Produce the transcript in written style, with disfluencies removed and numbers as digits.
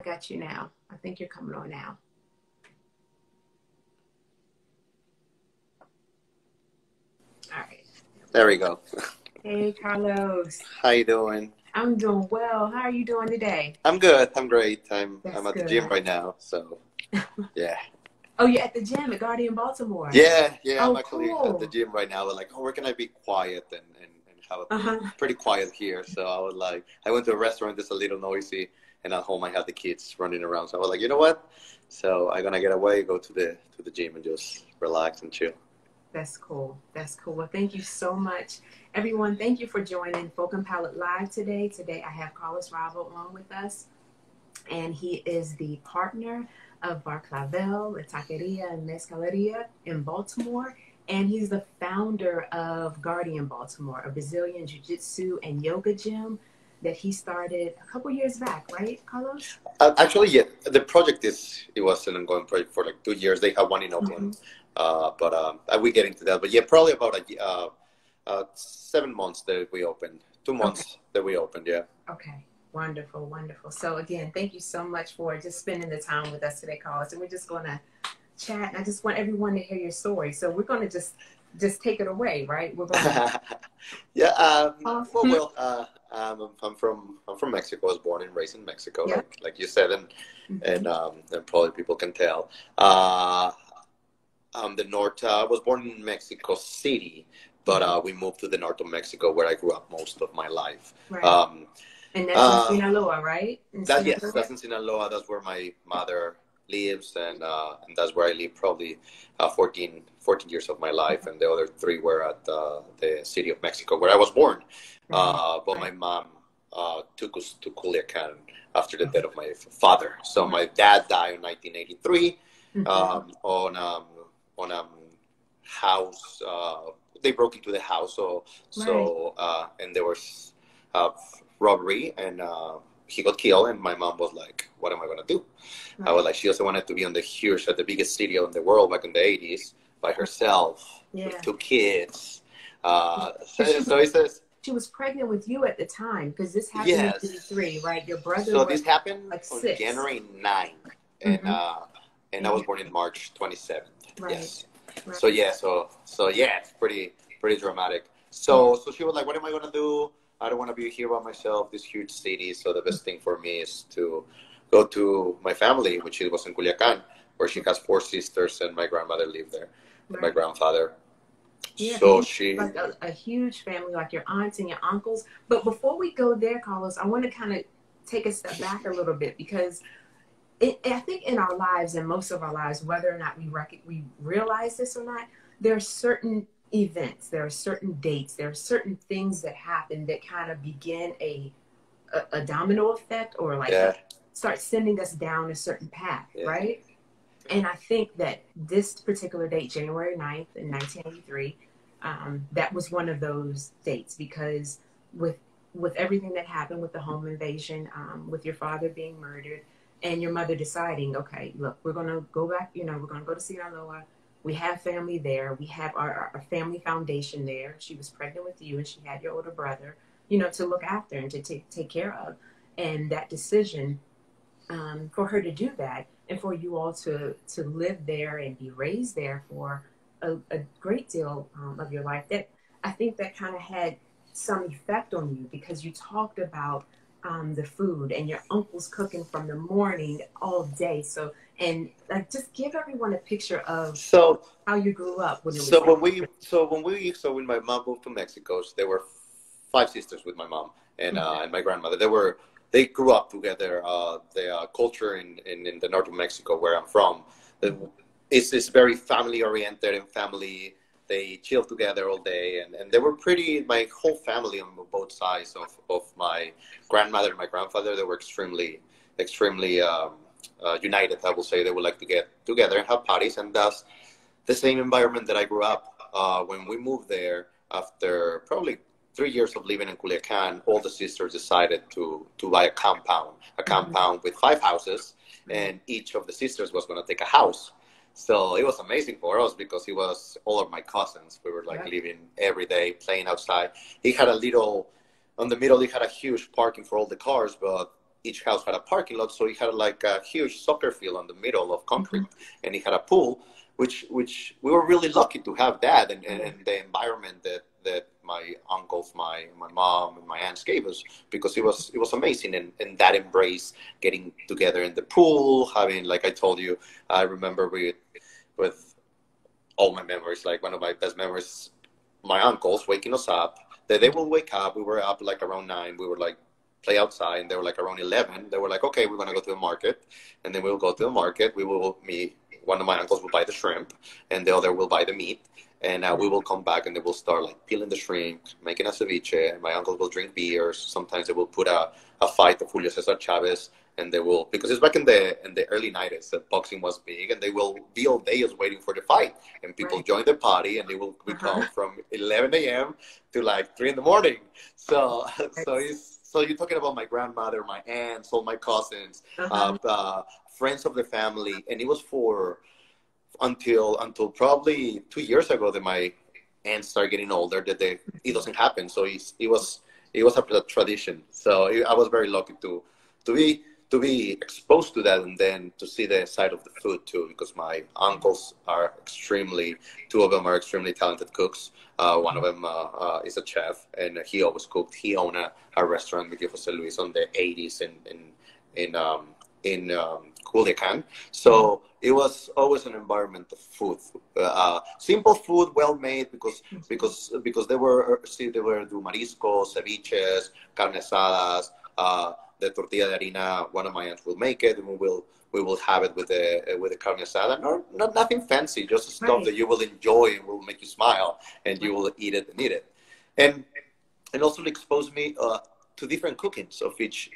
got you now. I think you're coming on now. All right. There we go. Hey, Carlos. How you doing? I'm doing well. How are you doing today? I'm good. I'm great. I'm at the That's gym good. right now. So yeah. Oh, you're at the gym at Guardian Baltimore. Yeah. I'm Oh, actually at the cool. gym right now. We're like, oh, where can I be quiet and have a Uh-huh. pretty quiet here? So I was like, I went to a restaurant that's a little noisy, and at home I had the kids running around. So I was like, you know what? So I'm gonna get away, go to the gym, and just relax and chill. That's cool. That's cool. Well, thank you so much. Everyone, thank you for joining Folk and Palate Live today. Today I have Carlos Raba on with us, and he is the partner of Bar Clavel, a taqueria and mezcaleria in Baltimore. And he's the founder of Guardian Baltimore, a Brazilian jiu-jitsu and yoga gym that he started a couple years back, right, Carlos? Actually, yeah, the project it was an ongoing project for like 2 years. They have one in Oakland, but we get into that. But yeah, probably about 7 months that we opened. 2 months Okay. that we opened. Yeah. Okay. Wonderful, wonderful. So again, thank you so much for just spending the time with us today, Carlos. And we're just gonna chat. And I just want everyone to hear your story. So we're gonna just take it away, right? We're gonna Yeah. awesome. I'm from Mexico. I was born and raised in Mexico, Yeah. like you said, Mm-hmm. and probably people can tell. The north. I was born in Mexico City, but Mm-hmm. we moved to the north of Mexico, where I grew up most of my life. Right. Um, And that's in uh, Sinaloa, right? In yes, Sinaloa? that's in Sinaloa. That's where my mother lives, and that's where I lived probably 14 years of my life, and the other three were at the city of Mexico, where I was born. Right. But my Right. mom took us to Culiacan after the death of my father. So my dad died in 1983 Mm-hmm. on house. They broke into the house, Right. and there was uh, robbery, and he got killed. And my mom was like, "What am I gonna do?" I was Right. like, she also wanted to be on the huge, at the biggest city in the world back in the 80s by herself with Yeah. 2 kids. Because So he says, she was pregnant with you at the time, because this happened in '83, yes. right? Your brother So this was happened like on 6. January 9th, Mm-hmm. and I And was you, born in March 27th. right. Yes. Right. So yeah, so yeah, it's pretty dramatic. Yeah. So she was like, "What am I gonna do? I don't want to be here by myself. This huge city. So the best thing for me is to go to my family, which was in Culiacan, where she has 4 sisters, and my grandmother lived there, and my Right. grandfather. Yeah, because So you she, have like a huge family, like your aunts and your uncles. But before we go there, Carlos, I want to kind of take a step back a little bit, because I think in our lives, and most of our lives, whether or not we realize this or not, there are certain events, there are certain dates, there are certain things that happen that kind of begin a domino effect, or like yeah, start sending us down a certain path, yeah, right? And I think that this particular date, January 9th in 1983, that was one of those dates, because with with everything that happened with the home invasion, with your father being murdered, and your mother deciding, okay, look, we're going to go back, we're going to go to Sinaloa. We have family there. We have our family foundation there. She was pregnant with you, and she had your older brother, to look after and to take care of. And that decision, for her to do that, and for you all to live there and be raised there for a great deal of your life, that I think that kind of had some effect on you, because you talked about the food and your uncle's cooking from the morning all day. So, and like, just give everyone a picture of so how you grew up when it was so there. when my mom moved to Mexico, there were 5 sisters with my mom Mhm. and my grandmother. They grew up together. The culture in the north of Mexico, where I'm from, Mhm. is very family oriented and family. They chill together all day, and they were my whole family on both sides of my grandmother and my grandfather. They were extremely united. I will say they would like to get together and have parties, and that's the same environment that I grew up. When we moved there, after probably 3 years of living in Culiacan, all the sisters decided to buy a Mhm. compound with 5 houses, Right. and each of the sisters was going to take a house. So it was amazing for us, because it was all of my cousins. We were like Yep. living every day, playing outside. He had a little, on the middle, he had a huge parking for all the cars, but each house had a parking lot, so it had like a huge soccer field on the middle of Mm-hmm. concrete, and it had a pool, which we were really lucky to have that, Yeah. and the environment that my uncles, my mom, and my aunts gave us, because it was amazing, and that embrace getting together in the pool, having, like I told you, I remember with all my memories, like one of my best memories, my uncles waking us up. They will wake up. We were up like around 9. We were like play outside, and they were like around 11. They were like, okay, we're gonna go to the market, and then we'll go to the market. We will meet. One of my uncles will buy the shrimp, and the other will buy the meat, and we will come back, and they will start like peeling the shrimp, making a ceviche. And my uncles will drink beers. Sometimes they will put a fight of Julio Cesar Chavez, and they will, because it's back in the early 90s that boxing was big, and they will be all day just waiting for the fight, and people Right. join the party, and they will Uh-huh. become from 11 a.m. to like 3 in the morning. So That's, so you're talking about my grandmother, my aunts, all my cousins, uh-huh. friends of the family, and it was for until probably 2 years ago that my aunts started getting older, that it doesn't happen. So it was a tradition. So I was very lucky to be to be exposed to that, and then to see the side of the food too, because my uncles are extremely, two of them are extremely talented cooks. One of them is a chef, and he always cooked. He owned a restaurant with Jose Luis on the 80s in um, in Culiacan. Mhm. So it was always an environment of food, simple food, well made, because they were, see, they were do mariscos, ceviches, carne asadas, the tortilla de harina. One of my aunts will make it, and we will have it with the carne asada. Not nothing fancy, just stuff Right. that you will enjoy and will make you smile, and you will eat it and eat it, and and also expose me to different cookings of each